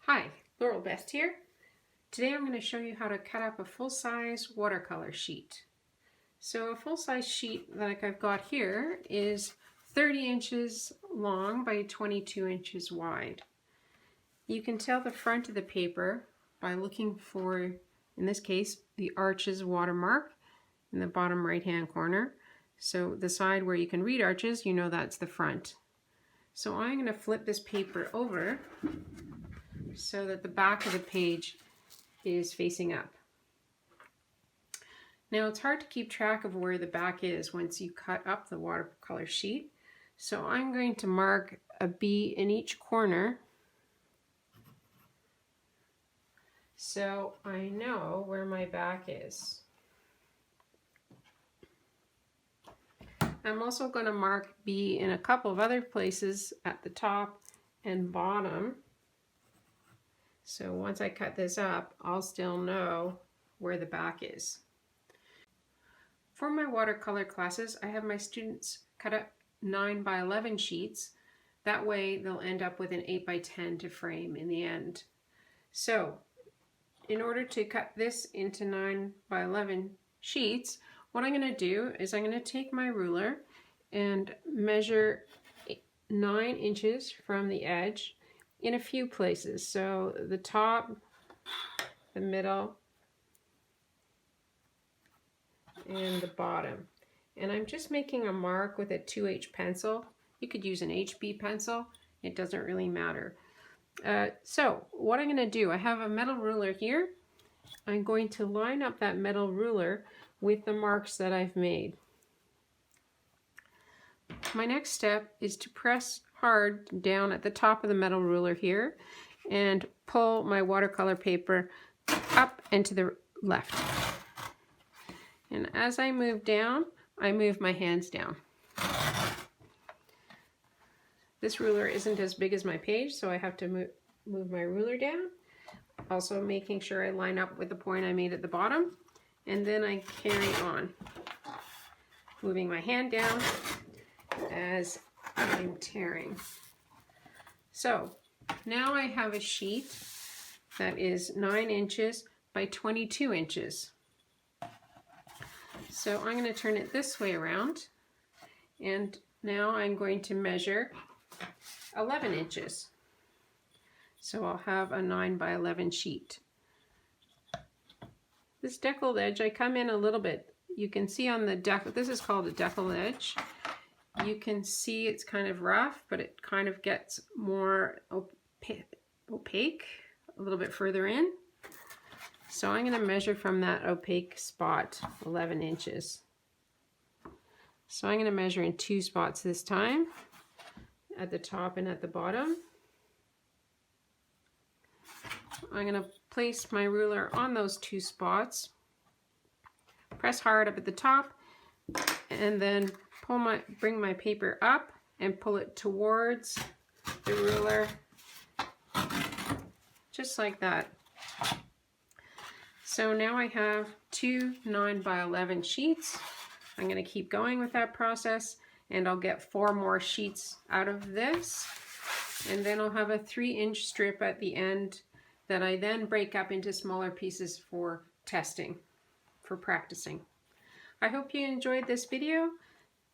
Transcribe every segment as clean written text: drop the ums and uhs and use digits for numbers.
Hi, Laurel Best here. Today I'm going to show you how to cut up a full-size watercolor sheet. So a full-size sheet like I've got here is 30 inches long by 22 inches wide. You can tell the front of the paper by looking for, in this case, the Arches watermark in the bottom right-hand corner. So the side where you can read Arches, you know that's the front. So I'm going to flip this paper over so that the back of the page is facing up. Now it's hard to keep track of where the back is once you cut up the watercolor sheet. So I'm going to mark a B in each corner so I know where my back is. I'm also going to mark B in a couple of other places at the top and bottom. So once I cut this up, I'll still know where the back is. For my watercolor classes, I have my students cut up 9 by 11 sheets. That way they'll end up with an 8 by 10 to frame in the end. So in order to cut this into 9 by 11 sheets, what I'm going to do is I'm going to take my ruler and measure 9 inches from the edge in a few places. So the top, the middle, and the bottom. And I'm just making a mark with a 2H pencil. You could use an HB pencil. It doesn't really matter. So what I'm going to do, I have a metal ruler here. I'm going to line up that metal ruler with the marks that I've made. My next step is to press hard down at the top of the metal ruler here and pull my watercolor paper up and to the left. And as I move down, I move my hands down. This ruler isn't as big as my page, so I have to move my ruler down. Also making sure I line up with the point I made at the bottom. And then I carry on, moving my hand down as I'm tearing. So now I have a sheet that is 9 inches by 22 inches. So I'm going to turn it this way around, and now I'm going to measure 11 inches. So I'll have a 9 by 11 sheet. This deckled edge, I come in a little bit. You can see on the deck, this is called a deckled edge. You can see it's kind of rough, but it kind of gets more opaque a little bit further in. So I'm going to measure from that opaque spot 11 inches. So I'm going to measure in 2 spots this time, at the top and at the bottom. I'm going to place my ruler on those 2 spots, press hard up at the top, and then bring my paper up and pull it towards the ruler, just like that. So now I have 2 9 by 11 sheets. I'm going to keep going with that process, and I'll get 4 more sheets out of this, and then I'll have a 3-inch strip at the end that I then break up into smaller pieces for testing, for practicing. I hope you enjoyed this video.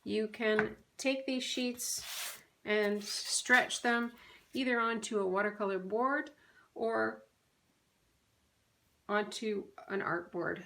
You can take these sheets and stretch them either onto a watercolor board or onto an art board.